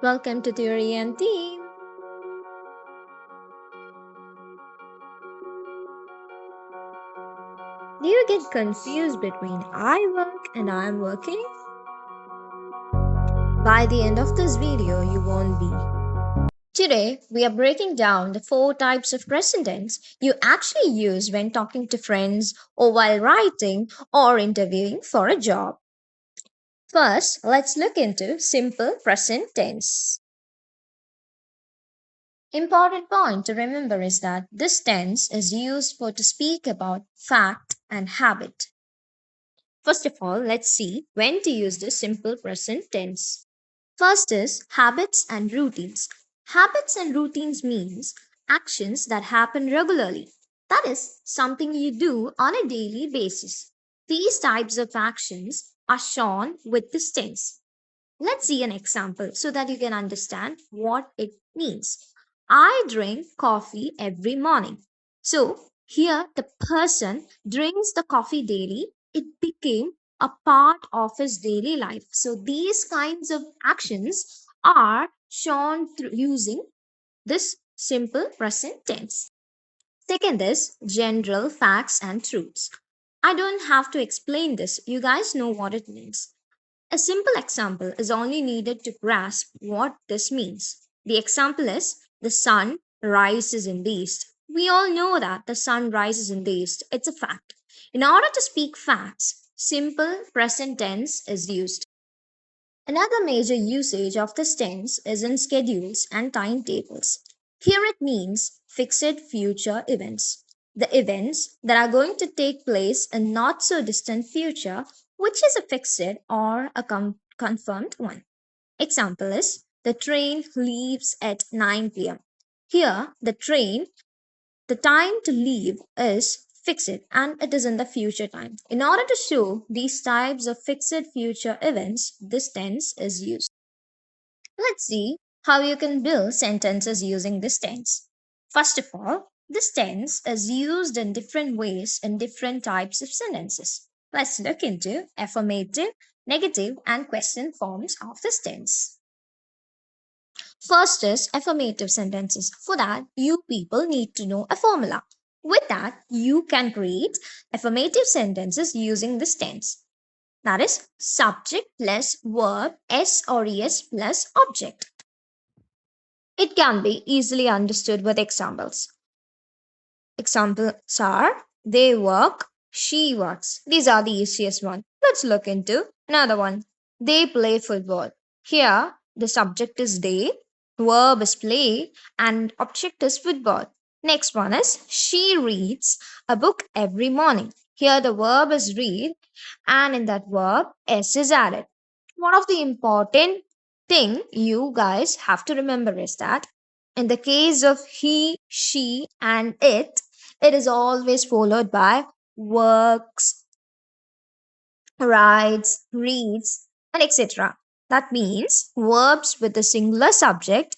Welcome to Theory and Theme. Do you get confused between I work and I'm working? By the end of this video, you won't be. Today, we are breaking down the four types of present tense you actually use when talking to friends or while writing or interviewing for a job. First, let's look into simple present tense. Important point to remember is that this tense is used for to speak about fact and habit. First of all, let's see when to use the simple present tense. First is habits and routines. Habits and routines means actions that happen regularly. That is something you do on a daily basis. These types of actions are shown with this tense. Let's see an example so that you can understand what it means. I drink coffee every morning. So, here the person drinks the coffee daily. It became a part of his daily life. So, these kinds of actions are shown through using this simple present tense. Second is general facts and truths. I don't have to explain this. You guys know what it means. A simple example is only needed to grasp what this means. The example is the sun rises in the east. We all know that the sun rises in the east. It's a fact. In order to speak facts, simple present tense is used. Another major usage of this tense is in schedules and timetables. Here it means fixed future events. The events that are going to take place in not so distant future, which is a fixed or a confirmed one. Example is the train leaves at 9 p.m. Here, the time to leave is fixed and it is in the future time. In order to show these types of fixed future events, this tense is used. Let's see how you can build sentences using this tense. First of all, this tense is used in different ways in different types of sentences. Let's look into affirmative, negative, and question forms of this tense. First is affirmative sentences. For that, you people need to know a formula. With that, you can create affirmative sentences using this tense. That is subject plus verb s or es plus object. It can be easily understood with examples. Examples are they work, she works. These are the easiest one. Let's look into another one. They play football. Here, the subject is they, verb is play, and object is football. Next one is she reads a book every morning. Here, the verb is read, and in that verb, s is added. One of the important thing you guys have to remember is that in the case of he, she, and it is always followed by works, writes, reads, and etc. That means verbs with a singular subject,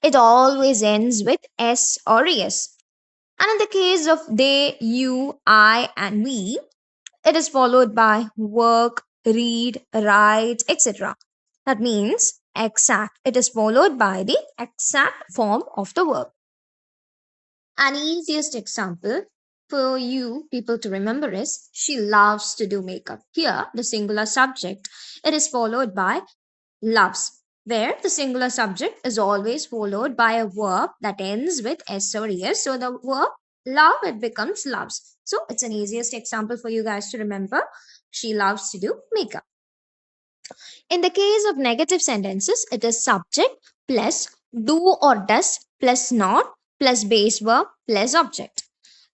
it always ends with s or es. And in the case of they, you, I, and we, it is followed by work, read, write, etc. That means exact. It is followed by the exact form of the verb. An easiest example for you people to remember is she loves to do makeup. Here, the singular subject, it is followed by loves, where the singular subject is always followed by a verb that ends with s or es. So the verb love, it becomes loves. So it's an easiest example for you guys to remember. She loves to do makeup. In the case of negative sentences, it is subject plus do or does plus not plus base verb plus object.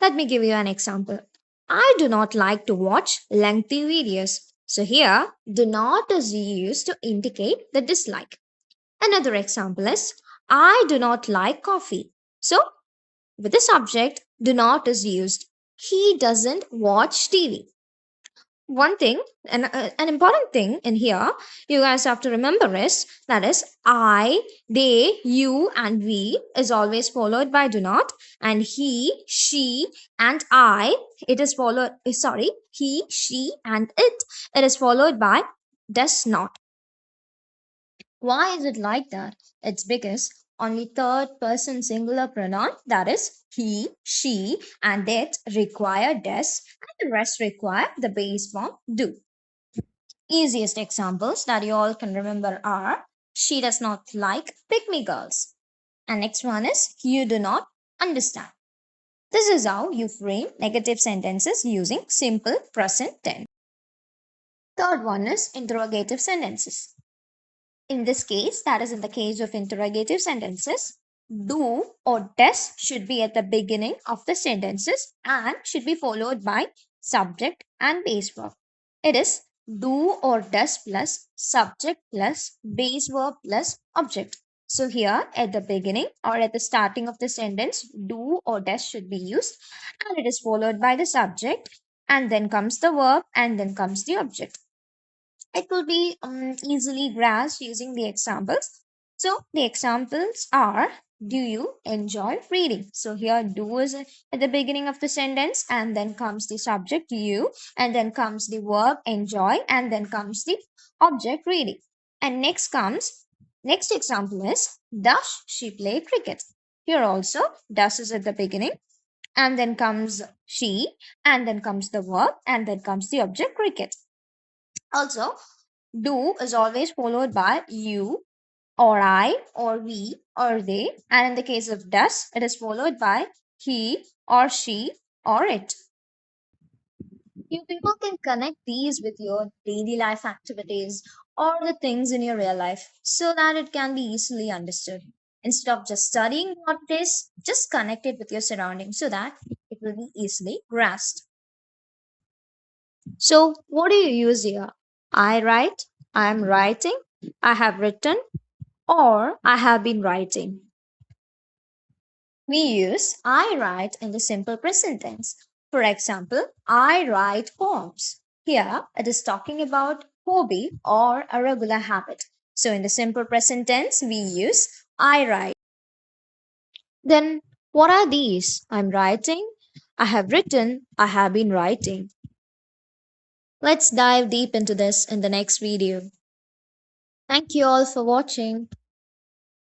Let me give you an example. I do not like to watch lengthy videos. So here, do not is used to indicate the dislike. Another example is I do not like coffee. So with the subject, do not is used. He doesn't watch TV. One thing, an important thing in here, you guys have to remember is that is I, they, you, and we is always followed by do not, and he, she, and I, it is followed, sorry, he, she, and it is followed by does not. Why is it like that? It's because only third person singular pronoun, that is he, she, and it require des, and the rest require the base form do. Easiest examples that you all can remember are she does not like pick me girls. And next one is you do not understand. This is how you frame negative sentences using simple present tense. Third one is interrogative sentences. In this case, that is in the case of interrogative sentences, do or does should be at the beginning of the sentences and should be followed by subject and base verb. It is do or does plus subject plus base verb plus object. So here at the beginning or at the starting of the sentence, do or does should be used and it is followed by the subject and then comes the verb and then comes the object. It will be easily grasped using the examples. So the examples are, do you enjoy reading? So here do is at the beginning of the sentence and then comes the subject you and then comes the verb enjoy and then comes the object reading. And next example is, does she play cricket? Here also does is at the beginning and then comes she and then comes the verb and then comes the object cricket. Also, do is always followed by you or I or we or they. And in the case of does, it is followed by he or she or it. You people can connect these with your daily life activities or the things in your real life so that it can be easily understood. Instead of just studying what it is, just connect it with your surroundings so that it will be easily grasped. So, what do you use here? I write, I am writing, I have written, or I have been writing. We use I write in the simple present tense. For example, I write poems. Here it is talking about hobby or a regular habit. So in the simple present tense, we use I write. Then what are these? I'm writing, I have written, I have been writing. Let's dive deep into this in the next video. Thank you all for watching.